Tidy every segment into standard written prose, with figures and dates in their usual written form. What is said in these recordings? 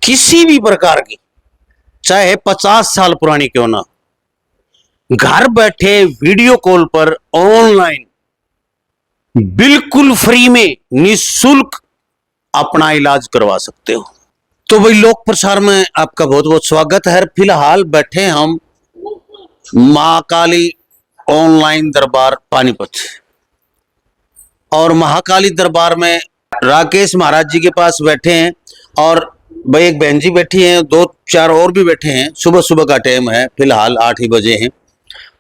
किसी भी प्रकार की, चाहे 50 साल पुरानी क्यों ना, घर बैठे वीडियो कॉल पर ऑनलाइन बिल्कुल फ्री में निःशुल्क अपना इलाज करवा सकते हो। तो भाई लोक प्रसार में आपका बहुत बहुत स्वागत है। फिलहाल बैठे हम महाकाली ऑनलाइन दरबार पानीपत, और महाकाली दरबार में राकेश महाराज जी के पास बैठे हैं, और भाई एक बहन जी बैठी हैं, 2-4 और भी बैठे हैं। सुबह सुबह का टाइम है, फिलहाल 8 ही बजे हैं,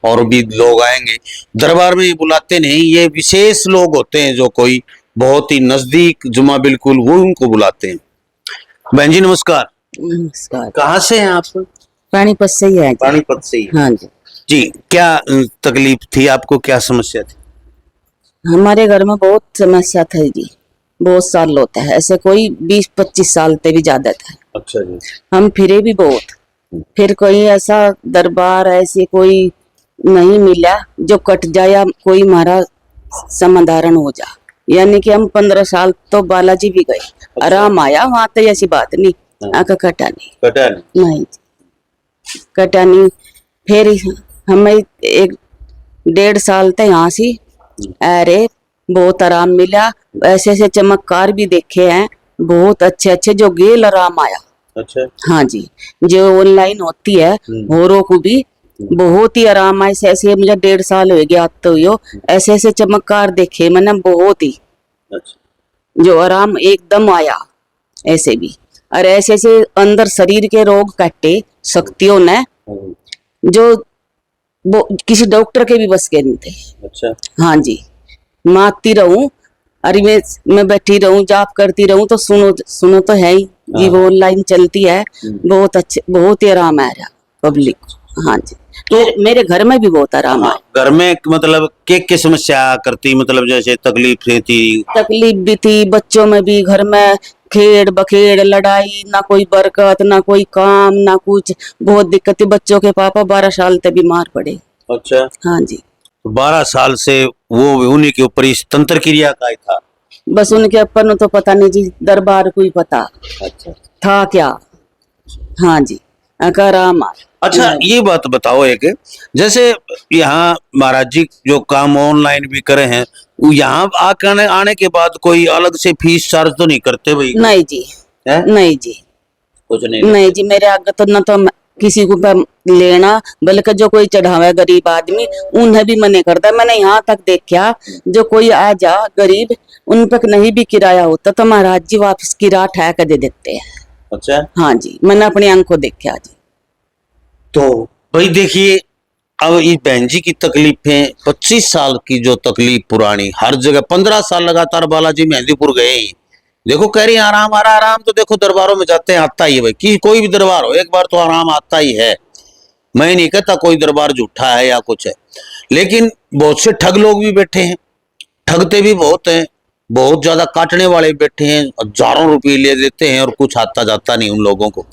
और भी लोग आएंगे। दरबार में ये बुलाते नहीं, ये विशेष लोग होते हैं जो कोई बहुत ही नजदीक जुमा बिल्कुल, वो उनको बुलाते हैं। बहन जी नमस्कार। नमस्कार। कहाँ से हैं आप? पानीपत से ही है। पानीपत से ही। हाँ जी। जी, क्या तकलीफ थी आपको, क्या समस्या थी? हमारे घर में बहुत समस्या था जी, बहुत साल होता है ऐसे, कोई 20-25 साल से भी ज्यादा था। अच्छा जी। हम फिरे भी बहुत, फिर कोई ऐसा दरबार ऐसे कोई नहीं मिला जो कट जाए या कोई हमारा समाधान हो जा। यानी कि हम 15 साल तो बालाजी भी गए। अच्छा। आराम आया वहां तो ऐसी बात नहीं। हाँ। आका कटा नहीं कटा नहीं। फिर हमें 1-1.5 साल तक यहाँ से अरे बहुत आराम मिला। ऐसे ऐसे चमत्कार भी देखे हैं, बहुत अच्छे अच्छे, जो गेल आराम आया। अच्छा। हाँ जी, जो ऑनलाइन होती है होरों को भी बहुत ही आराम आया। ऐसे मुझे 1.5 साल हो गया तो यो ऐसे ऐसे चमत्कार देखे मैंने बहुत ही। अच्छा। जो आराम एकदम आया ऐसे भी, और ऐसे ऐसे अंदर शरीर के रोग कटे शक्तियों ने जो वो किसी डॉक्टर के भी बस के नहीं थे। अच्छा। हाँ जी, मारती रहूं, अरे मैं बैठी रहूं, जाप करती रहूं तो सुनो तो है ही जी। वो ऑनलाइन चलती है, बहुत अच्छे, बहुत ही आराम आ रहा पब्लिक। हाँ जी, तो मेरे घर में भी बहुत आराम है। घर में मतलब क्या समस्या करती, मतलब जैसे तकलीफ थी? तकलीफ भी थी, बच्चों में भी, घर में खेड़ बखेड़, लड़ाई, ना कोई बरकत, ना कोई काम, ना कुछ, बहुत दिक्कत थी। बच्चों के पापा 12 साल तक बीमार पड़े। अच्छा। हाँ जी, 12 साल से वो उन्हीं के ऊपर इस तंत्र क्रिया का ही था। बस उनके ऊपर तो पता नहीं जी, दरबार को ही पता। अच्छा। था क्या। हाँ जी, आराम। अच्छा, ये बात बताओ एक, जैसे यहाँ महाराज जी जो काम ऑनलाइन भी करे हैं, यहाँ आने के बाद कोई अलग से फीस चार्ज तो नहीं करते भाई? नहीं जी है? नहीं जी, कुछ नहीं जी। मेरे आगे तो न तो किसी को लेना, बल्कि जो कोई चढ़ावे गरीब आदमी उन्हें भी मने करता। मैंने यहाँ तक देखा, जो कोई आ जा गरीब, उन तक नहीं भी किराया होता तो महाराज जी वापस किराया ठहर दे देते हैं। अच्छा। हाँ जी, मैंने अपनी आंखों देखा जी। तो भाई देखिए, अब इस बहन जी की तकलीफें 25 साल की जो तकलीफ पुरानी, हर जगह 15 साल लगातार बालाजी मेहंदीपुर गए ही, देखो कह रही आराम आ रहा। आराम तो देखो दरबारों में जाते हैं आता ही है भाई, कि कोई भी दरबार हो एक बार तो आराम आता ही है। मैं नहीं कहता कोई दरबार झूठा है या कुछ है, लेकिन बहुत से ठग लोग भी बैठे हैं, ठगते भी बहुत हैं, बहुत ज्यादा काटने वाले बैठे हैं, हजारों रुपये ले देते हैं और कुछ आता जाता नहीं उन लोगों को।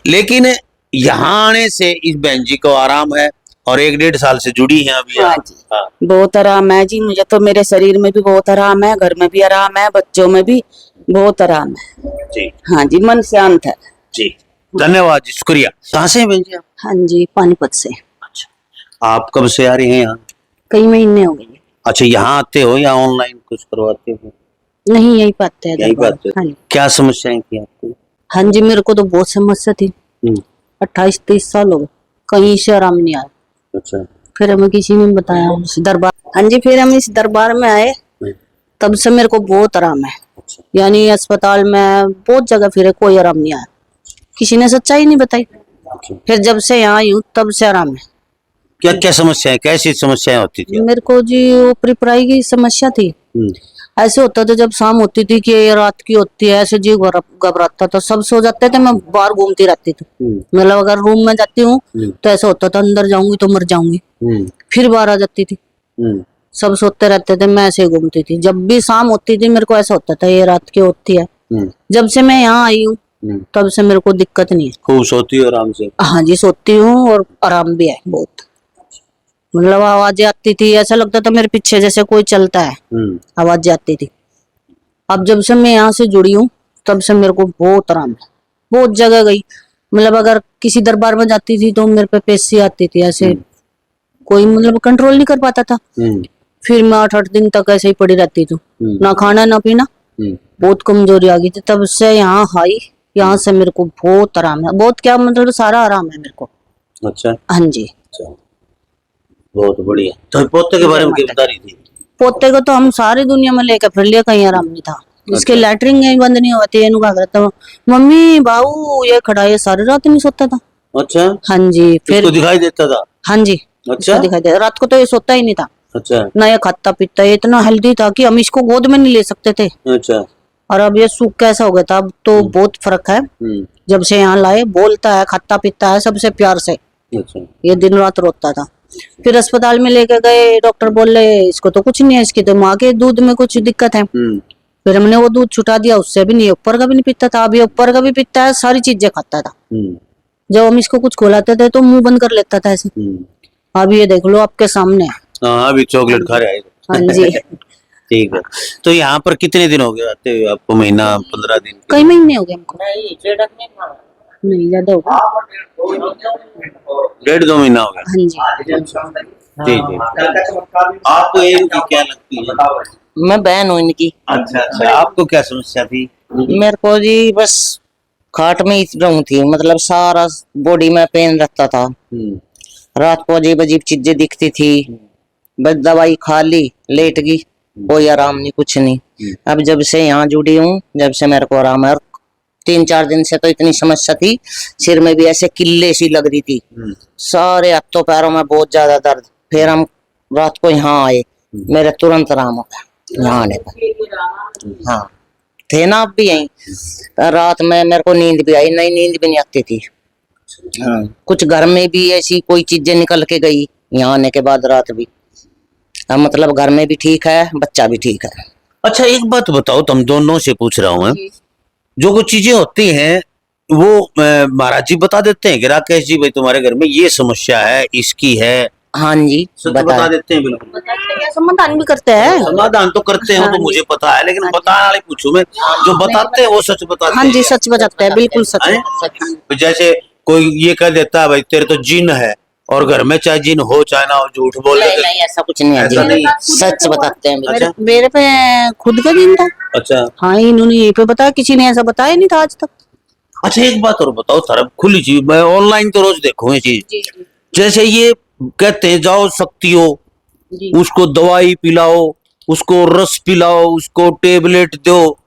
लेकिन यहाँ आने से इस बहन जी को आराम है, और 1-1.5 साल से जुड़ी हैं अभी। हाँ जी। हाँ। बहुत आराम है जी, मुझे तो मेरे शरीर में भी बहुत आराम है, घर में भी आराम है, बच्चों में भी बहुत आराम है जी। हाँ जी, मन शांत है जी। धन्यवाद जी, शुक्रिया। कहाँ से हैं बहन जी आप? हाँ जी, पानीपत से। अच्छा, आप कब से आ रहे हैं यहाँ? कई महीने हो गए। अच्छा, यहाँ आते हो या ऑनलाइन कुछ करवाते हो? नहीं, यही पाते हैं। यही पाते हो। क्या समस्याएं थी आपको? हाँ जी, मेरे को तो बहुत समस्या थी। 28-30 साल हो गए, कहीं से आराम नहीं आया। अच्छा। फिर हमें किसी ने बताया इस दरबार। हाँ जी, फिर हम इस दरबार में आए, तब से मेरे को बहुत आराम है। अच्छा। यानी अस्पताल में बहुत जगह फिरे, कोई आराम नहीं आया, किसी ने सच्चाई नहीं बताई। अच्छा। फिर जब से यहाँ आई हूँ तब से आराम है। क्या क्या समस्याएं, कैसी समस्याएं होती थी? मेरे को जी ऊपरी पढ़ाई की समस्या थी। ऐसे होता था जब शाम होती थी कि रात की होती है, ऐसे जीव घबराता था, सब सो जाते थे, मैं बाहर घूमती रहती थी। मतलब अगर रूम में जाती हूँ तो ऐसा होता था अंदर जाऊंगी तो मर जाऊंगी, फिर बाहर आ जाती थी। सब सोते रहते थे, मैं ऐसे घूमती थी। जब भी शाम होती थी मेरे को ऐसा होता था ये रात की होती है। जब से मैं यहाँ आई हूँ तब से मेरे को दिक्कत नहीं है। खूब सोती हूँ आराम से? हाँ जी, सोती हूँ और आराम भी है बहुत। मतलब आवाजें आती थी, ऐसा लगता था मेरे पीछे जैसे कोई चलता है, आवाजें आती थी। अब जब से मैं यहाँ से जुड़ी हूँ तब से मेरे को बहुत आराम है। बहुत जगह गई, मतलब अगर किसी दरबार में जाती थी तो मेरे पे पेशी आती थी, ऐसे कोई मतलब कंट्रोल नहीं कर पाता था। फिर मैं 8-8 दिन तक ऐसे ही पड़ी रहती थी, ना खाना ना पीना, बहुत कमजोरी आ गई थी। तब से यहाँ आई, यहाँ से मेरे को बहुत आराम है, बहुत क्या मतलब सारा आराम है मेरे को। अच्छा हाँ जी। अच्छा, बहुत बढ़िया। तो पोते के बारे में क्या बता रही थी? पोते को तो हम सारी दुनिया में लेकर फिर लिया, कहीं आराम नहीं था। इसके लैटरिन कहीं बंद नहीं होती है, क्या करता हूँ मम्मी बाबू ये खड़ा, ये सारी रात नहीं सोता था। अच्छा, हाँ जी। फिर इसको दिखाई देता था? हाँ जी। अच्छा, इसको दिखाई दे, रात को तो ये सोता ही नहीं था। अच्छा ना ये खाता पीता, ये इतना हेल्दी था कि हम इसको गोद में नहीं ले सकते थे। अच्छा। और अब ये सूख कैसा हो गया था, अब तो बहुत फर्क है। जब से यहाँ लाए बोलता है, खाता पीता है सबसे प्यार से। अच्छा, ये दिन रात रोता था। फिर अस्पताल में लेके गए, डॉक्टर बोले इसको तो कुछ नहीं है, इसकी तो माँ के दूध में कुछ दिक्कत है। फिर हमने वो दूध छुटा दिया, उससे भी नहीं, ऊपर का भी नहीं पीता था। अब ये ऊपर का भी पीता है, सारी चीजें खाता था। जब हम इसको कुछ खिलाते थे तो मुंह बंद कर लेता था ऐसे। अब ये देख लो आपके सामने। हाँ, अभी चॉकलेट खा रहा है। हाँ जी। ठीक है। तो यहाँ पर कितने दिन हो गए आते हुए आपको? महीना, 15 दिन? कई महीने हो गए हमको। नहीं ज्यादा हो गया। 1.5-2 महीना हो गया। हाँ जी। जी जी। आपको इनकी क्या लगती है? मैं बहन हूँ इनकी। अच्छा अच्छा, आपको क्या समस्या थी? मेरे को जी बस खाट में ही रहूं थी, मतलब सारा बॉडी में पेन रहता था। रात को अजीब अजीब चीजें दिखती थी, बस दवाई खा ली, लेट गई, कोई आराम नहीं, कुछ नहीं। अब जब से यहाँ जुड़ी हूँ, जब से मेरे को आराम है। और 3-4 दिन से तो इतनी समस्या थी, सिर में भी ऐसे किल्ले सी लग रही थी, सारे हाथों पैरों में बहुत ज्यादा दर्द। फिर हम रात को यहाँ आए, मेरे तुरंत आराम हो गया यहाँ आने पर। हाँ, थे ना आप भी यहीं। रात में मेरे को नींद भी आई, नहीं नींद भी नहीं आती थी। हाँ, कुछ घर में भी ऐसी कोई चीजें निकल के गई यहाँ आने के बाद, रात भी। अब मतलब घर में भी ठीक है, बच्चा भी ठीक है। अच्छा, एक बात बताओ, तुम दोनों से पूछ रहा हूँ मैं, जो कुछ चीजें होती हैं वो महाराज जी बता देते हैं कि राकेश जी भाई तुम्हारे घर में ये समस्या है, इसकी है? हाँ जी, सच बता देते हैं? बिल्कुल समाधान भी करते हैं। समाधान तो करते हैं, वो तो मुझे पता है, लेकिन बताने वाले पूछूं मैं, जो बताते हैं वो सच बताते हाँ हैं? जी, सच बताते हैं, बिल्कुल सच। हैं? जैसे कोई ये कह देता है भाई तेरे तो जिन है, और घर में चाहे जिन हो चाहे ना हो, झूठ बोल नहीं देते। नहीं, ऐसा कुछ नहीं है ऐसा जी, नहीं? सच बताते हैं। अच्छा मेरे पे खुद का दिन था। अच्छा हाँ, इन्होंने ये पे बताया, किसी ने ऐसा बताया नहीं था आज तक। अच्छा, एक बात और बताओ, तरफ खुली चीज, मैं ऑनलाइन तो रोज देखूं ये चीज, जैसे ये कहते हैं जाओ शक्ति हो, उसको दवाई पिलाओ, उसको रस पिलाओ, उसको टेबलेट दो,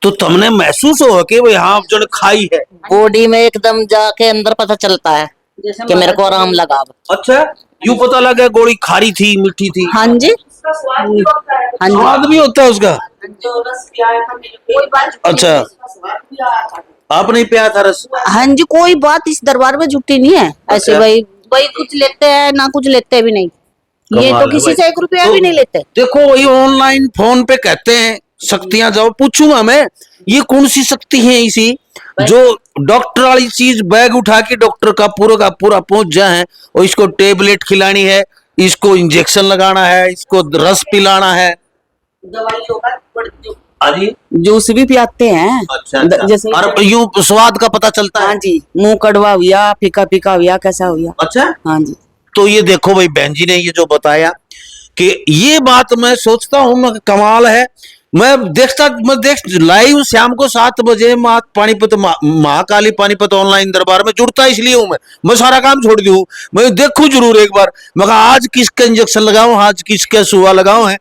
तो तुमने महसूस हो कि भाई हाँ जड़ खाई है? बॉडी में एकदम जाके अंदर पता चलता है कि मेरे को आराम लगा अब। अच्छा, यूं पता लगा गोली खारी थी, मीठी थी? हाँ जी। हाँ जी। स्वाद भी होता है उसका? अच्छा, आप नहीं पिया था रस? हाँ जी, कोई बात इस दरबार में झूठी नहीं है। ऐसे अच्छा। भाई भाई कुछ लेते हैं ना, कुछ लेते भी नहीं। ये कमाल तो है किसी भाई। से 1 रुपया तो भी नहीं लेते। देखो, ये ऑनलाइन फोन पे कहते हैं शक्तियां, जाओ पूछूंगा मैं, ये कौन सी शक्ति है इसी जो डॉक्टर वाली चीज बैग उठा के डॉक्टर का पूरा पहुंच जाए, और इसको टेबलेट खिलानी है, इसको इंजेक्शन लगाना है, इसको रस पिलाना है? अरे जूस भी पिलाते हैं। अच्छा अच्छा। जैसे और यूं स्वाद का पता चलता हाँ है? जी, मुंह कड़वा हुआ, फीका फीका हुआ, कैसा हुआ। अच्छा, हाँ जी। तो ये देखो भाई, बहन जी ने ये जो बताया कि ये बात मैं सोचता हूँ मैं कमाल है। मैं देख लाइव शाम को 7 बजे पानीपत महाकाली पानीपत ऑनलाइन दरबार में जुड़ता इसलिए हूँ मैं सारा काम छोड़ दी हूँ, मैं देखूं जरूर एक बार। मैं कहा आज किसका इंजेक्शन लगाऊं, आज किसका सुआ लगाऊं है,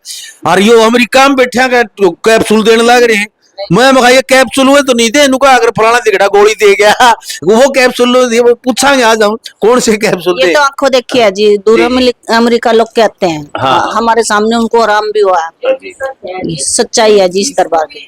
और यो अमेरिका में बैठा कैप्सूल देने लग रहे हैं। मैं कहा ये कैप्सूल हुए तो नहीं दे, इनको अगर फलाना दिगड़ा गोली दे गया वो कैप्सूल पूछांगे आज हम कौन से कैप्सूल ये दे। तो आंखों देखी है जी, दूर अमेरिका लोग कहते हैं। हाँ। हमारे सामने उनको आराम भी हुआ है। ये सच्चाई है जी इस दरबार की।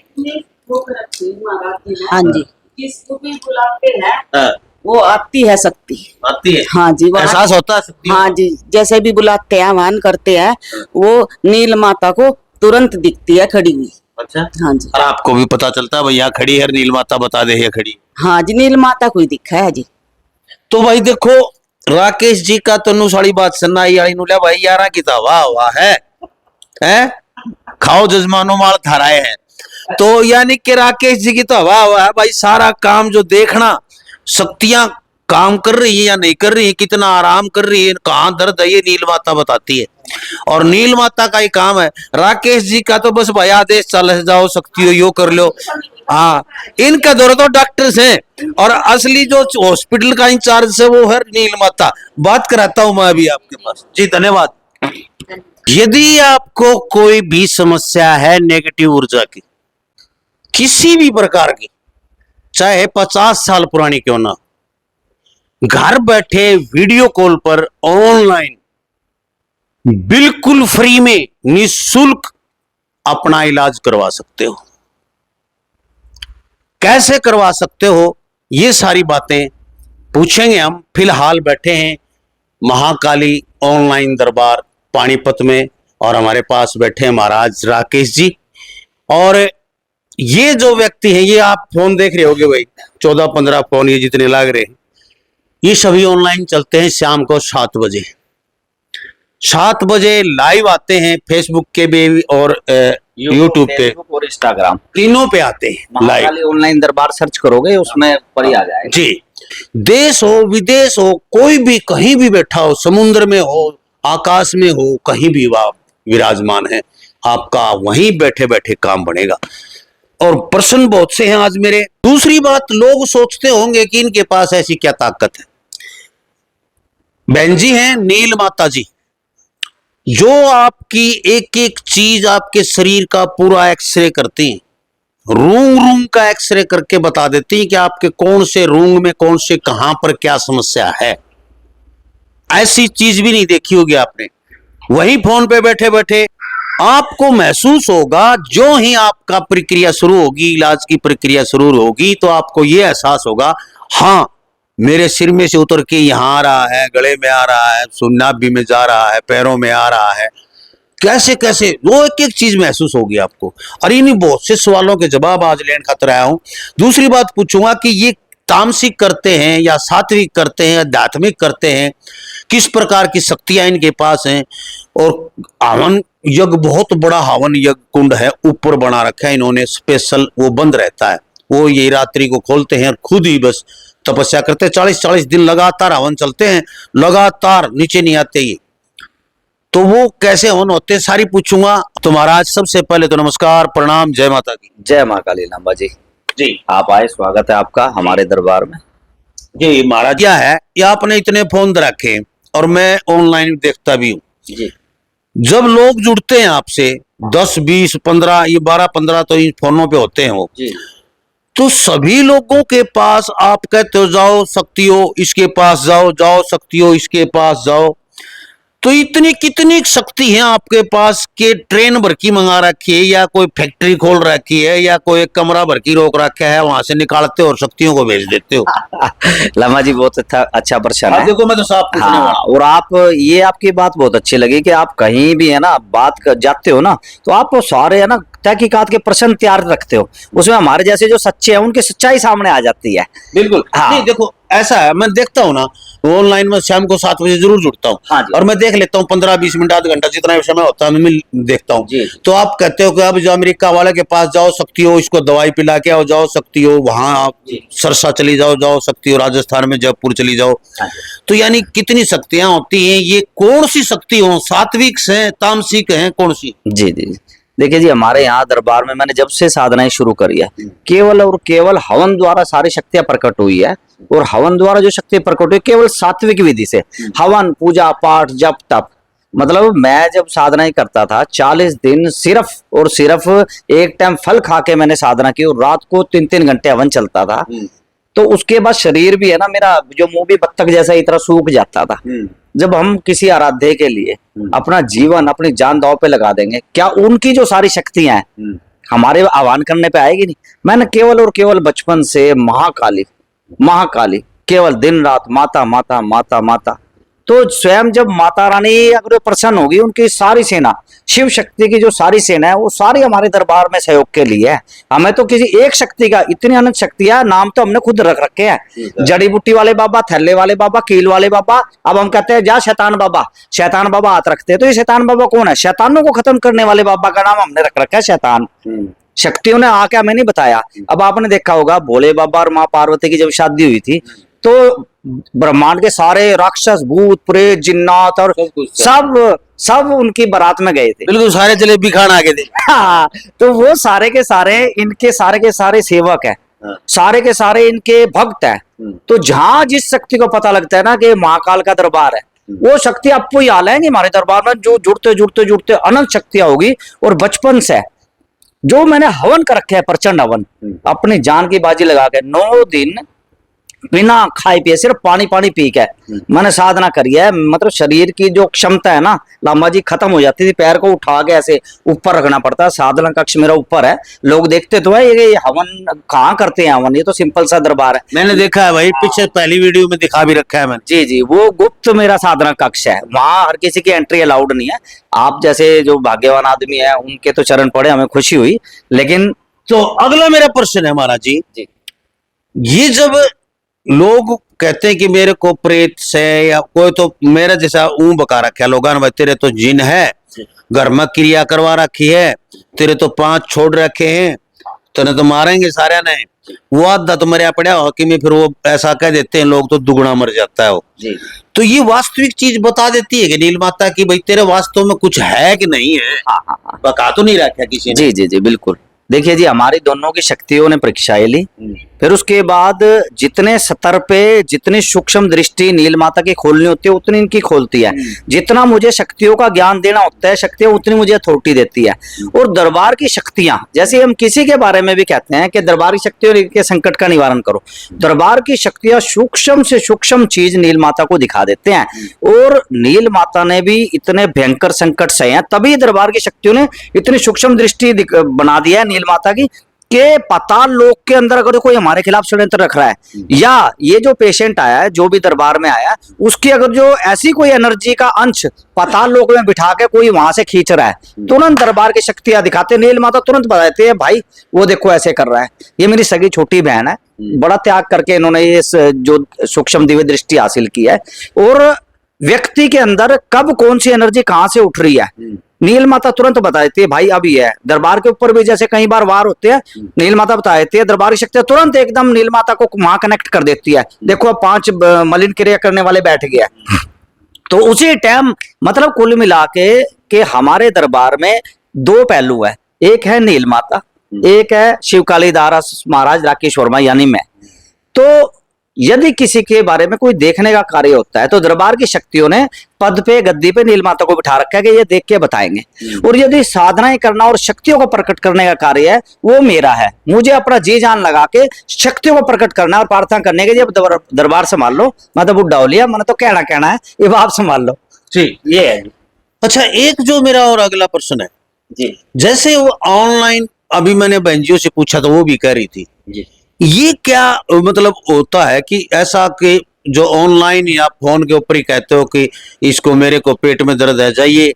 हाँ जी। जिसको भी बुलाते हैं हाँ, वो आती है शक्ति। आती है? हाँ जी, वहाँ एहसास होता है शक्ति? हाँ जी, जैसे भी बुलाते हैं, आह्वान करते हैं, वो नील माता को तुरंत दिखती है खड़ी हुई। अच्छा, हाँ जी। और आपको भी पता चलता है भाई यहाँ खड़ी है, नील माता बता दे ये खड़ी? हाँ जी, नील माता को ही दिखा है जी। तो भाई देखो, राकेश जी का तनु साड़ी बात सन्नाई आई नुल्या भाई, 11 की तो वाह वाह है, हैं? खाओ जजमानो माल थाराए हैं। तो यानी कि राकेश जी की तो हवा हुआ है भाई, सारा काम जो देखना, शक्तियां काम कर रही है या नहीं कर रही है, कितना आराम कर रही है, कहाँ दर्द है, ये नील माता बताती है। और नील माता का ही काम है। राकेश जी का तो बस भाई आदेश चल जाओ, शक्ति हो यो कर लो। हाँ, इनका दौर तो डॉक्टर्स हैं, और असली जो हॉस्पिटल का इंचार्ज है वो है नील माता। बात कराता हूं मैं अभी आपके पास जी, धन्यवाद। यदि आपको कोई भी समस्या है नेगेटिव ऊर्जा की, किसी भी प्रकार की, चाहे 50 साल पुरानी क्यों ना, घर बैठे वीडियो कॉल पर ऑनलाइन बिल्कुल फ्री में निःशुल्क अपना इलाज करवा सकते हो। कैसे करवा सकते हो, ये सारी बातें पूछेंगे हम। फिलहाल बैठे हैं महाकाली ऑनलाइन दरबार पानीपत में, और हमारे पास बैठे हैं महाराज राकेश जी। और ये जो व्यक्ति हैं, ये आप फोन देख रहे होगे भाई, 14-15 फोन ये जितने लग रहे हैं, ये सभी ऑनलाइन चलते हैं। शाम को 7 बजे 7 बजे लाइव आते हैं, फेसबुक के भी और यूट्यूब पे और इंस्टाग्राम तीनों पे आते हैं लाइव। महाकाली ऑनलाइन दरबार सर्च करोगे उसमें पर ही आ जाएगा जी। देश हो विदेश हो, कोई भी कहीं भी बैठा हो, समुद्र में हो, आकाश में हो, कहीं भी आप विराजमान है, आपका वहीं बैठे बैठे काम बनेगा। और प्रश्न बहुत से हैं आज मेरे। दूसरी बात, लोग सोचते होंगे कि इनके पास ऐसी क्या ताकत है। बहन जी हैं नील माता जी, जो आपकी एक एक चीज आपके शरीर का पूरा एक्सरे करती हैं, रूंग रूंग का एक्सरे करके बता देती हैं कि आपके कौन से रूंग में कौन से कहां पर क्या समस्या है। ऐसी चीज भी नहीं देखी होगी आपने। वहीं फोन पे बैठे बैठे आपको महसूस होगा, जो ही आपका प्रक्रिया शुरू होगी, इलाज की प्रक्रिया शुरू होगी, तो आपको यह एहसास होगा, हाँ मेरे सिर में से उतर के यहां आ रहा है, गले में आ रहा है, नाभि में जा रहा है, पैरों में आ रहा है, कैसे कैसे वो एक एक चीज महसूस होगी आपको। और इन्हीं बहुत से सवालों के जवाब आज लेने खातिर आया हूं। दूसरी बात पूछूंगा कि ये तामसिक करते हैं या सात्विक करते हैं, आध्यात्मिक करते हैं, किस प्रकार की शक्तियां इनके पास हैं। और हवन यज्ञ, बहुत बड़ा हवन यज्ञ कुंड है, ऊपर बना रखा है इन्होंने स्पेशल, वो बंद रहता है, वो ये रात्रि को खोलते हैं और खुद ही बस तपस्या करते हैं। 40-40 दिन लगातार हवन चलते हैं, लगातार नीचे नहीं आते ये। तो वो कैसे हवन होते हैं सारी पूछूंगा। तो महाराज सबसे पहले तो नमस्कार, प्रणाम, जय माता की। जय मां काली लांबा जी। जी आप आए, स्वागत है आपका हमारे दरबार में। जी महाराज, क्या है ये आपने इतने फोन रखे और मैं ऑनलाइन देखता भी हूँ। जी जब लोग जुड़ते हैं आपसे 10, 20, 15, ये 12-15 तो इन फोनों पे होते हैं वो, जी तो सभी लोगों के पास आप कहते हो जाओ शक्ति हो इसके पास जाओ, जाओ शक्ति हो इसके पास जाओ। तो इतनी कितनी शक्ति है आपके पास के ट्रेन भर की मंगा रखी है, या कोई फैक्ट्री खोल रखी है, या कोई एक कमरा भर की रोक रखा है, वहां से निकालते हो और शक्तियों को भेज देते हो। लामा जी बहुत अच्छा प्रश्न है। देखो मैं तो साफ पूछने हाँ, वाला। और आप ये आपकी बात बहुत अच्छी लगी कि आप कहीं भी है ना बात कर जाते हो ना, तो आप वो सारे है ना तहकीकात के प्रश्न तैयार रखते हो, उसमें हमारे जैसे जो सच्चे हैं उनकी सच्चाई सामने आ जाती है। बिल्कुल। हाँ। नहीं देखो ऐसा है, मैं देखता हूँ ना ऑनलाइन में शाम को 7 बजे जरूर जुड़ता हूँ। हाँ जी। और मैं देख लेता हूँ 15-20 मिनट, आधा घंटा, जितना भी समय होता है मैं देखता हूँ। जी। तो आप कहते हो कि अब जो अमेरिका वाले के पास जाओ शक्ति हो, इसको दवाई पिला के आओ, जाओ शक्ति हो, वहां आप जी। सरसा चली जाओ, जाओ शक्ति हो, राजस्थान में जयपुर चली जाओ। हाँ जी। तो यानी कितनी शक्तियां होती हैं, ये कौन सी शक्ति हो, सात्विक है तामसिक है, कौन सी? जी जी देखिए जी, हमारे यहाँ दरबार में मैंने जब से साधनाएं शुरू करी है, केवल और केवल हवन द्वारा सारी शक्तियां प्रकट हुई है। और हवन द्वारा जो शक्ति प्रकट हुई केवल सात्विक विधि से, हवन, पूजा पाठ, जप तप। मतलब मैं जब साधनाएं करता था 40 दिन सिर्फ और सिर्फ एक टाइम फल खा के मैंने साधना की, और रात को 3-3 घंटे हवन चलता था। तो उसके बाद शरीर भी है ना मेरा, जो मुंह भी बत्तख जैसा इतना सूख जाता था। जब हम किसी आराध्य के लिए अपना जीवन, अपनी जान दांव पे लगा देंगे, क्या उनकी जो सारी शक्तियां हैं हमारे आह्वान करने पे आएगी नहीं? मैंने केवल और केवल बचपन से महाकाली महाकाली, केवल दिन रात माता माता माता माता। तो स्वयं जब माता रानी अगर प्रसन्न होगी, उनकी सारी सेना, शिव शक्ति की जो सारी सेना है, वो सारी हमारे दरबार में सहयोग के लिए है। हमें तो किसी एक शक्ति का, इतनी अनंत शक्तियां, नाम तो हमने खुद रख रखे हैं। जड़ी बूटी वाले बाबा, थैले वाले बाबा, कील वाले बाबा। अब हम कहते हैं जा शैतान बाबा, शैतान बाबा हाथ रखते हैं। तो ये शैतान बाबा कौन है? शैतानों को खत्म करने वाले बाबा का नाम हमने रख रखा है शैतान। शक्तियों ने आके हमें नहीं बताया। अब आपने देखा होगा भोले बाबा और माँ पार्वती की जब शादी हुई थी तो ब्रह्मांड के सारे राक्षस, भूत, प्रेत, जिन्नात और सब उनकी बारात में गए थे। बिल्कुल सारे जलेबी खान आगे थे। हाँ, तो वो सारे के सारे सेवक है, सारे के सारे इनके भक्त है। तो जहां जिस शक्ति को पता लगता है ना कि महाकाल का दरबार है, वो शक्ति आपको ही आ लाएंगे हमारे दरबार में, जो जुड़ते जुड़ते जुड़ते अनंत शक्तियां होगी। और बचपन से जो मैंने हवन कर रखे है, प्रचंड हवन, अपनी जान की बाजी लगा के 9 दिन बिना खाए पिए सिर्फ पानी पानी पी के मैंने साधना करी है। मतलब शरीर की जो क्षमता है ना लांबा जी खत्म हो जाती थी, पैर को उठा के ऐसे ऊपर रखना पड़ता है। साधना कक्ष मेरा ऊपर है, लोग देखते तो है ये हवन कहाँ करते हैं हवन, ये तो सिंपल सा दरबार है। मैंने देखा है भाई, पीछे पहली वीडियो में दिखा भी रखा है मैंने। जी जी, वो गुप्त मेरा साधना कक्ष है, वहां हर किसी की एंट्री अलाउड नहीं है। आप जैसे जो भाग्यवान आदमी है उनके तो चरण पड़े, हमें खुशी हुई। लेकिन तो अगला मेरा प्रश्न है महाराज जी, ये जब लोग कहते हैं कि मेरे को प्रेत से या कोई तो मेरा जैसा ऊं बका रखा है लोगों ने, भाई तेरे तो जिन है, घर में क्रिया करवा रखी है, तेरे तो 5 छोड़ रखे हैं, तेने तो मारेंगे सारे ने, वो आधा तो मरिया पड़ा हो कि मैं, फिर वो ऐसा कह देते हैं लोग तो दुगना मर जाता है वो। तो ये वास्तविक चीज बता देती है कि नील माता की भाई तेरे वास्तव में कुछ है कि नहीं है। बका तो नहीं रखा किसी ने। जी जी जी बिल्कुल। देखिए जी, हमारी दोनों की शक्तियों ने परीक्षाएं ली, फिर उसके बाद जितने स्तर पे जितनी सूक्ष्म दृष्टि नील माता की खोलनी होती है उतनी इनकी खोलती है। जितना मुझे शक्तियों का ज्ञान देना होता है, शक्तियां उतनी मुझे अथॉरिटी देती है। और दरबार की शक्तियां, जैसे हम किसी के बारे में भी कहते हैं कि दरबार की शक्तियों के संकट का निवारण करो, दरबार की शक्तियां सूक्ष्म से सूक्ष्म चीज नील माता को दिखा देते हैं। और नील माता ने भी इतने भयंकर संकट सहे हैं, तभी दरबार की शक्तियों ने इतनी सूक्ष्म दृष्टि बना दिया है नील माता की के पाताल लोक के अंदर अगर कोई हमारे खिलाफ षड्यंत्र रख रहा है, या ये जो पेशेंट आया है, जो भी दरबार में आया है, उसकी अगर जो ऐसी कोई एनर्जी का अंश पाताल लोक में बिठा के कोई वहां से खींच रहा है, तुरंत दरबार की शक्तियां दिखाते, नील माता तुरंत बताते हैं भाई वो देखो ऐसे कर रहा है। ये मेरी सगी छोटी बहन है, बड़ा त्याग करके इन्होंने ये जो सूक्ष्म दिव्य दृष्टि हासिल की है। और व्यक्ति के अंदर कब कौन सी एनर्जी कहां से उठ रही है, नील माता तुरंत बता देती है भाई अभी है। दरबार के ऊपर भी जैसे कई बार वार होते हैं, नील माता बता देती है, दरबार की शक्ति तुरंत एकदम नील माता को वहां कनेक्ट कर देती है। देखो 5 मलिन क्रिया करने वाले बैठ गया। तो उसी टाइम मतलब कुल मिला के हमारे दरबार में 2 पहलू है, एक है नील माता, एक है शिव कालीदास महाराज राकेश वर्मा यानी मैं। तो यदि किसी के बारे में कोई देखने का कार्य होता है तो दरबार की शक्तियों ने पद पे गद्दी पे नील माता को बिठा रखा है कि ये देख के बताएंगे। और यदि साधनाएं करना और शक्तियों को प्रकट करने का कार्य है वो मेरा है, मुझे अपना जी जान लगा के शक्तियों को प्रकट करना और प्रार्थना करने के जब दरबार संभाल लो। मैं तो बुढ़ा हो लिया, मैंने तो कहना है ये आप संभाल लो जी, ये है। अच्छा, एक जो मेरा और अगला प्रश्न है जी, जैसे वो ऑनलाइन अभी मैंने बहनजियों से पूछा तो वो भी कह रही थी जी, ये क्या मतलब होता है कि ऐसा कि जो ऑनलाइन या फोन के ऊपर ही कहते हो कि इसको मेरे को पेट में दर्द है, जाइए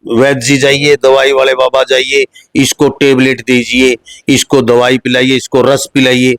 वैद्य जी, जाइए दवाई वाले बाबा, जाइए इसको टेबलेट दीजिए, इसको दवाई पिलाइए, इसको रस पिलाइए,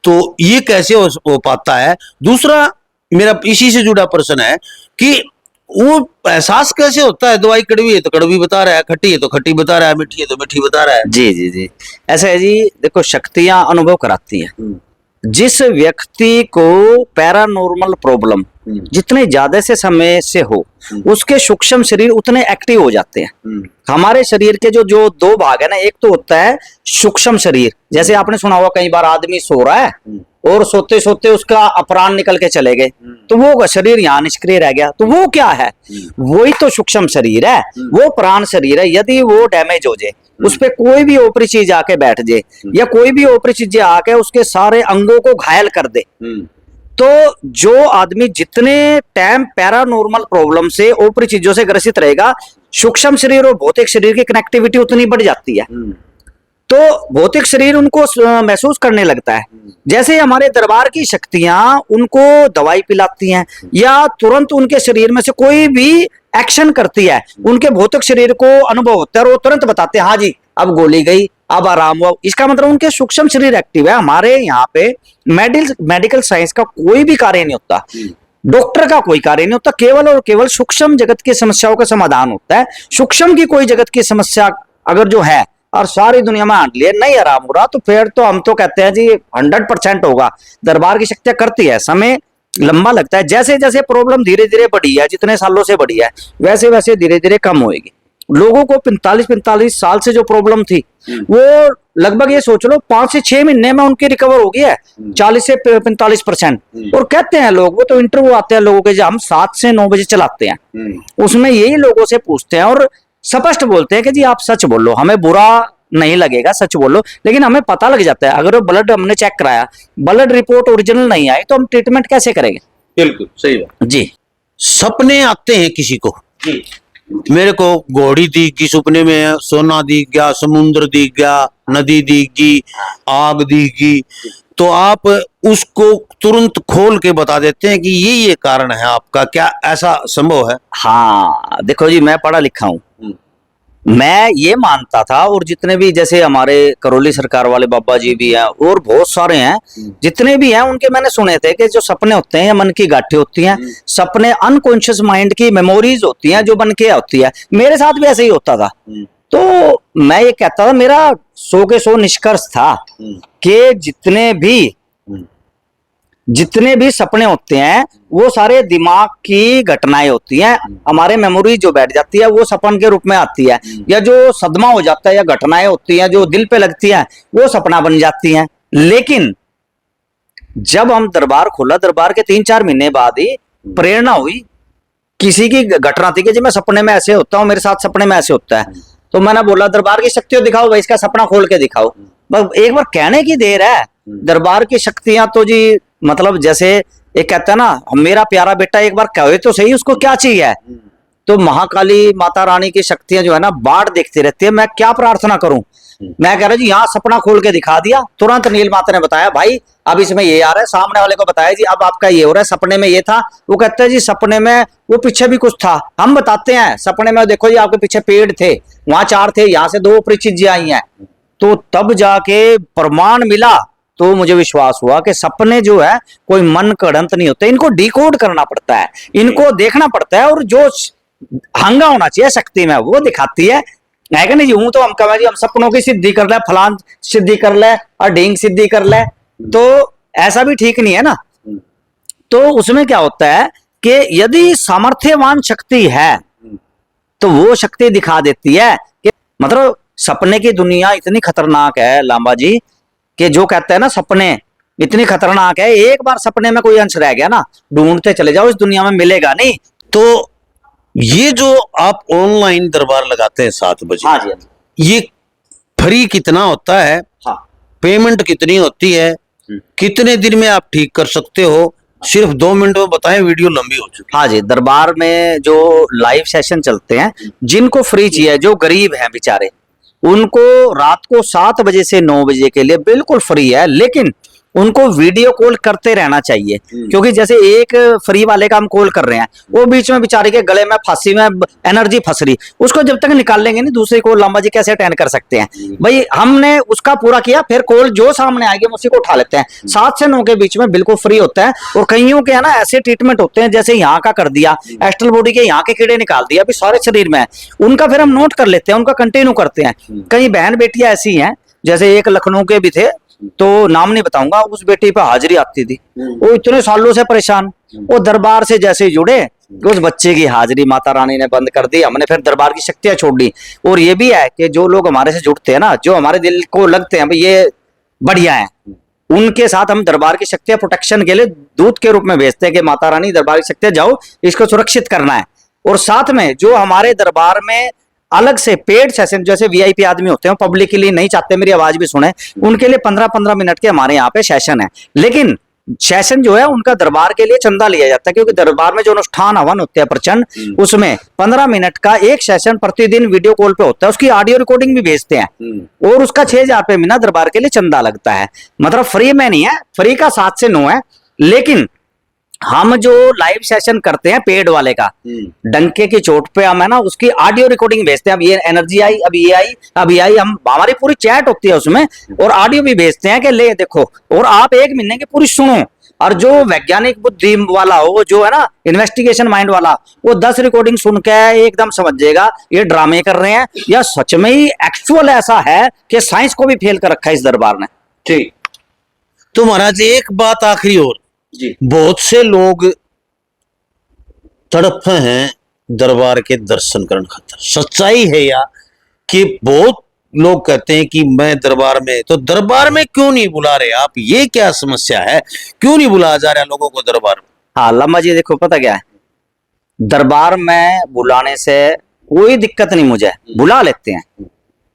तो ये कैसे हो पाता है? दूसरा मेरा इसी से जुड़ा प्रश्न है कि वो एहसास कैसे होता है, दवाई कड़वी है तो कड़वी बता रहा है, खट्टी है तो खट्टी बता रहा है, मीठी है तो मीठी बता रहा है। जी जी जी, ऐसा है जी। देखो शक्तियां अनुभव कराती हैं। जिस व्यक्ति को पैरानॉर्मल प्रॉब्लम जितने ज्यादा से समय से हो, उसके सूक्ष्म शरीर उतने एक्टिव हो जाते हैं। हमारे शरीर के जो 2 भाग है ना, एक तो होता है सूक्ष्म शरीर, जैसे आपने सुना होगा कई बार आदमी सो रहा है और सोते सोते उसका अपराण निकल के चले गए, तो वो शरीर यहाँ निष्क्रिय रह गया, तो वो क्या है? वही तो सूक्ष्म शरीर है, वो प्राण शरीर है। यदि वो डैमेज हो जाए, उस पे कोई भी ऊपरी चीज आके बैठ जाए या कोई भी ऊपरी चीजें आके उसके सारे अंगों को घायल कर दे, तो जो आदमी जितने टाइम पैरानॉर्मल प्रॉब्लम से ऊपरी चीजों से ग्रसित रहेगा, सूक्ष्म शरीर और भौतिक शरीर की कनेक्टिविटी उतनी बढ़ जाती है, तो भौतिक शरीर उनको महसूस करने लगता है। जैसे हमारे दरबार की शक्तियां उनको दवाई पिलाती हैं या तुरंत उनके शरीर में से कोई भी एक्शन करती है, उनके भौतिक शरीर को अनुभव होता है और वो तुरंत बताते हैं हाँ जी अब गोली गई, अब आराम हुआ। इसका मतलब उनके सूक्ष्म शरीर एक्टिव है। हमारे यहाँ पे मेडिकल साइंस का कोई भी कार्य नहीं होता, डॉक्टर का कोई कार्य नहीं होता, केवल और केवल सूक्ष्म जगत की समस्याओं का समाधान होता है। सूक्ष्म की कोई जगत की समस्या अगर जो है, और सारी दुनिया में हांड लिया, नहीं आराम हो रहा, तो फिर तो हम तो कहते हैं जी 100% होगा। दरबार की शक्तियां करती है, समय लंबा लगता है, जैसे जैसे प्रॉब्लम धीरे धीरे बढ़ी है, जितने सालों से बढ़ी है वैसे वैसे धीरे धीरे कम होएगी। लोगों को 45 साल से जो प्रॉब्लम थी वो लगभग ये सोच लो 5 से 6 महीने में उनकी रिकवर हो गई है, 40 से 45%। और कहते हैं लोग, वो तो इंटरव्यू आते हैं लोगों के, जब हम 7 से 9 बजे चलाते हैं उसमें यही लोगों से पूछते हैं और स्पष्ट बोलते हैं कि जी आप सच बोलो, हमें बुरा नहीं लगेगा, सच बोलो। लेकिन हमें पता लग जाता है, अगर वो ब्लड हमने चेक कराया, ब्लड रिपोर्ट ओरिजिनल नहीं आई तो हम ट्रीटमेंट कैसे करेंगे? बिल्कुल सही बात जी। सपने आते हैं किसी को, मेरे को घोड़ी दिख गई सपने में, सोना दिख गया, समुद्र दिख गया, नदी दिख गई, आग दिख गई, तो आप उसको तुरंत खोल के बता देते हैं कि ये कारण है आपका, क्या ऐसा संभव है? हाँ देखो जी, मैं पढ़ा लिखा हूं, मैं ये मानता था, और जितने भी जैसे हमारे करौली सरकार वाले बाबा जी भी हैं और बहुत सारे हैं, जितने भी हैं उनके मैंने सुने थे कि जो सपने होते हैं मन की गांठें होती हैं, सपने अनकॉन्शियस माइंड की मेमोरीज होती हैं जो बन के होती है। मेरे साथ भी ऐसे ही होता था। तो मैं ये कहता था, मेरा 100 के 100 निष्कर्ष था कि जितने भी सपने होते हैं वो सारे दिमाग की घटनाएं होती हैं, हमारे मेमोरी जो बैठ जाती है वो सपन के रूप में आती है, या जो सदमा हो जाता है या घटनाएं होती हैं जो दिल पे लगती हैं वो सपना बन जाती हैं। लेकिन जब हम दरबार खोला, दरबार के 3-4 महीने बाद ही प्रेरणा हुई, किसी की घटना थी कि जी मैं सपने में ऐसे होता हूँ, मेरे साथ सपने में ऐसे होता है, तो मैंने बोला दरबार की शक्तियों दिखाओ भाई, इसका सपना खोल के दिखाओ। बस एक बार कहने की देर है। दरबार की शक्तियां तो जी मतलब जैसे एक कहता है ना, मेरा प्यारा बेटा एक बार कहे तो सही उसको क्या चाहिए। तो महाकाली माता रानी की शक्तियां जो है ना बाढ़ देखती रहती है, मैं क्या प्रार्थना करूं। मैं कह रहा जी यहाँ सपना खोल के दिखा दिया, तुरंत नील माता ने बताया भाई अब इसमें ये आ रहा है, सामने वाले को बताया जी अब आपका ये हो रहा है, सपने में ये था। वो कहते हैं जी सपने में वो पीछे भी कुछ था, हम बताते हैं सपने में देखो जी आपके पीछे पेड़ थे, वहां 4 थे, यहाँ से 2 ऊपरी चीजें आई हैं। तो तब जाके प्रमाण मिला, तो मुझे विश्वास हुआ कि सपने जो है कोई मन गढ़ंत नहीं होते, इनको डिकोड करना पड़ता है, इनको देखना पड़ता है, और जो हंगा होना चाहिए शक्ति में वो दिखाती है कि नहीं। यूं तो हम कहें जी हम सपनों की सिद्धि कर ले, फलान सिद्धि कर ले और ढींग सिद्धि कर ले, तो ऐसा भी ठीक नहीं है ना। तो उसमें क्या होता है कि यदि सामर्थ्यवान शक्ति है तो वो शक्ति दिखा देती है कि मतलब सपने की दुनिया इतनी खतरनाक है लांबा जी, कि जो कहते हैं ना सपने इतनी खतरनाक है, एक बार सपने में कोई अंश रह गया ना, ढूंढते चले जाओ इस दुनिया में मिलेगा नहीं। तो ये जो आप ऑनलाइन दरबार लगाते हैं 7 बजे, हाँ जी, हाँ जी। ये फ्री कितना होता है? हाँ। पेमेंट कितनी होती है? कितने दिन में आप ठीक कर सकते हो? सिर्फ 2 मिनट में बताएं, वीडियो लंबी हो चुकी। हाँ जी, दरबार में जो लाइव सेशन चलते हैं, जिनको फ्री चाहिए, जो गरीब हैं बेचारे, उनको रात को 7 बजे से 9 बजे के लिए बिल्कुल फ्री है। लेकिन उनको वीडियो कॉल करते रहना चाहिए, क्योंकि जैसे एक फ्री वाले का हम कॉल कर रहे हैं, वो बीच में बेचारे के गले में फांसी में एनर्जी फंस रही, उसको जब तक निकाल लेंगे नहीं दूसरी कॉल लांबा जी कैसे अटेंड कर सकते हैं भाई। हमने उसका पूरा किया, फिर कॉल जो सामने आएगी हम उसी को उठा लेते हैं। 7 से 9 के बीच में बिल्कुल फ्री होता है। और कईयों के है ना ऐसे ट्रीटमेंट होते हैं, जैसे यहाँ का कर दिया, एस्ट्रल बॉडी के यहाँ के कीड़े निकाल दिया अभी सारे शरीर में, उनका फिर हम नोट कर लेते हैं, उनका कंटिन्यू करते हैं। कई बहन बेटियां ऐसी हैं, जैसे एक लखनऊ के भी थे, तो नाम नहीं बताऊंगा, उस बेटी पे हाजिरी आती थी, वो इतने सालों से परेशान, वो दरबार से जैसे जुड़े उस बच्चे की हाजिरी माता रानी ने बंद कर दी, हमने फिर दरबार की शक्तियां छोड़ दी। और ये भी है कि जो लोग हमारे से जुड़ते हैं ना, जो हमारे दिल को लगते हैं भाई ये बढ़िया है, उनके साथ हम दरबार की शक्तियां प्रोटेक्शन के लिए दूत के रूप में भेजते हैं कि माता रानी दरबार की शक्तियां जाओ, इसको सुरक्षित करना है। और साथ में जो हमारे दरबार में अलग से पेड सेशन, जैसे वीआईपी आदमी होते हैं, पब्लिक के लिए नहीं चाहते मेरी आवाज भी सुने, उनके लिए 15-15 मिनट के हमारे यहाँ पे सेशन है। लेकिन सेशन जो है उनका दरबार के लिए चंदा लिया जाता है, क्योंकि दरबार में जो अनुष्ठान हवन होते हैं प्रचंड, उसमें 15 मिनट का एक सेशन प्रतिदिन वीडियो कॉल पे होता है, उसकी ऑडियो रिकॉर्डिंग भी भेजते हैं, और उसका 6,000 रुपये महीना दरबार के लिए चंदा लगता है। मतलब फ्री में नहीं है, फ्री का 7 से 9 है। लेकिन हम जो लाइव सेशन करते हैं पेड वाले का, डंके की चोट पे हम है ना उसकी ऑडियो रिकॉर्डिंग भेजते हैं, अब ये एनर्जी आई, अब ये आई, अब ये आई, हम हमारी पूरी चैट होती है उसमें, और ऑडियो भी भेजते हैं कि ले देखो, और आप 1 महीने की पूरी सुनो, और जो वैज्ञानिक बुद्धि वाला हो, वो जो है ना इन्वेस्टिगेशन माइंड वाला, वो 10 रिकॉर्डिंग सुन के एकदम समझ जाएगा ये ड्रामे कर रहे हैं या सच में ही एक्चुअल ऐसा है कि साइंस को भी फेल कर रखा है इस दरबार ने। ठीक। तो महाराज एक बात आखिरी और जी। बहुत से लोग तड़प हैं दरबार के दर्शन करने खातर, सच्चाई है या कि बहुत लोग कहते हैं कि मैं दरबार में, तो दरबार में क्यों नहीं बुला रहे आप, ये क्या समस्या है, क्यों नहीं बुलाया जा रहा लोगों को दरबार में? हाँ लम्बा जी, देखो पता क्या है, दरबार में बुलाने से कोई दिक्कत नहीं, मुझे बुला लेते हैं।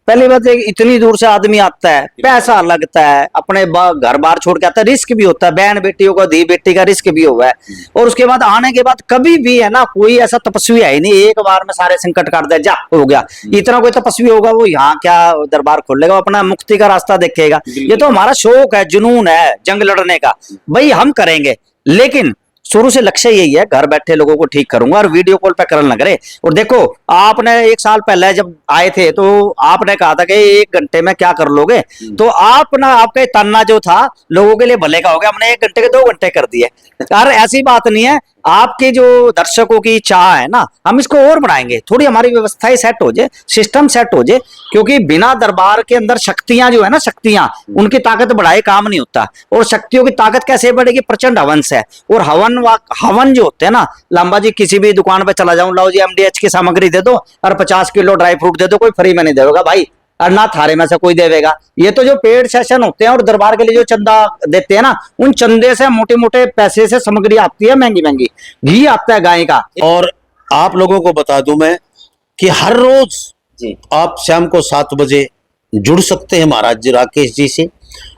पहली बात है इतनी दूर से आदमी आता है, पैसा लगता है, अपने घर बार छोड़ के आता है, रिस्क भी होता है, बहन बेटियों का, धी बेटी का रिस्क भी हुआ है। और उसके बाद आने के बाद कभी भी है ना, कोई ऐसा तपस्वी है ही नहीं एक बार में सारे संकट काट दे, जा हो गया। इतना कोई तपस्वी होगा वो यहाँ क्या दरबार खोल लेगा, अपना मुक्ति का रास्ता देखेगा। ये तो हमारा शौक है, जुनून है जंग लड़ने का, भाई हम करेंगे। लेकिन शुरू से लक्ष्य यही है, घर बैठे लोगों को ठीक करूंगा और वीडियो कॉल पे करने लग रहे। और देखो आपने 1 साल पहले जब आए थे तो आपने कहा था कि 1 घंटे में क्या कर लोगे, तो आप ना आपका ताना जो था लोगों के लिए भले का हो गया, हमने 1 घंटे के 2 घंटे कर दिए। यार ऐसी बात नहीं है, आपके जो दर्शकों की चाह है ना, हम इसको और बढ़ाएंगे, थोड़ी हमारी व्यवस्थाएं सेट हो जाए, सिस्टम सेट हो जाए, क्योंकि बिना दरबार के अंदर शक्तियां जो है ना, शक्तियां उनकी ताकत बढ़ाए काम नहीं होता। और शक्तियों की ताकत कैसे बढ़ेगी, प्रचंड हवन से। और हवन जो होते हैं ना लंबा जी, किसी भी दुकान पे चला जाऊं, लाओ जी MDH की सामग्री दे दो और 50 किलो ड्राई फ्रूट दे दो, कोई फ्री में नहीं देगा भाई, और ना थारे में से कोई देवेगा। ये तो जो पेड सेशन होते हैं और दरबार के लिए जो चंदा देते हैं ना, उन चंदे से मोटे मोटे पैसे से सामग्री आती है, महंगी महंगी घी आता है गाय का। और आप लोगों को बता दूं मैं कि हर रोज जी आप शाम को 7 बजे जुड़ सकते हैं महाराज जी राकेश जी से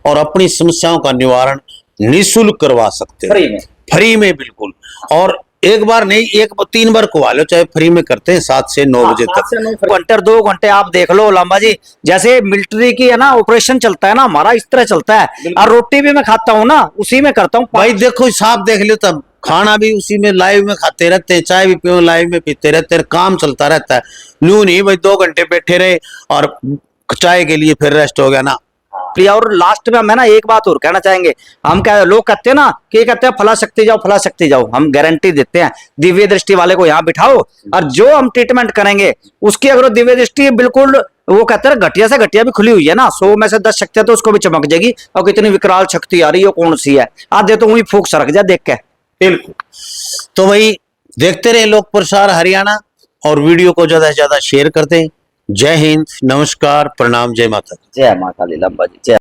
और अपनी समस्याओं का निवारण निःशुल्क करवा सकते हैं, फ्री में, फ्री में बिल्कुल। और एक बार नहीं, 3 बार खुआ लो, चाहे फ्री में करते हैं 7 से 9 बजे तक। घंटे 2 घंटे आप देख लो लंबा जी, जैसे मिलिट्री की है ना ऑपरेशन चलता है ना, हमारा इस तरह चलता है। और रोटी भी मैं खाता हूँ ना, उसी में करता हूँ भाई देखो साफ देख लो, तब खाना भी उसी में लाइव में खाते रहते हैं, चाय भी पियो लाइव में पीते रहते हैं, काम चलता रहता है। यूं नहीं भाई 2 घंटे बैठे रहे और चाय के लिए फिर रेस्ट हो गया ना। प्रिया, और लास्ट में मैं ना एक बात और कहना चाहेंगे, हम क्या लोग कहते हैं ना कि कहते हैं फला शक्ति जाओ, फला शक्ति जाओ, हम गारंटी देते हैं दिव्य दृष्टि वाले को यहाँ बिठाओ और जो हम ट्रीटमेंट करेंगे उसकी अगर दिव्य दृष्टि बिल्कुल, वो कहते हैं घटिया से घटिया भी खुली हुई है ना, 100 में से 10 शक्तियां तो उसको भी चमक जाएगी। और कितनी विकराल शक्ति आ रही है, कौन सी है, आधे तो वही फूक सरक जा देख के। बिल्कुल। तो वही देखते रहे लोक प्रसार हरियाणा और वीडियो को ज्यादा से ज्यादा शेयर करते हैं। जय हिंद, नमस्कार, प्रणाम, जय माता। जय माता दी लंबा जी, जय।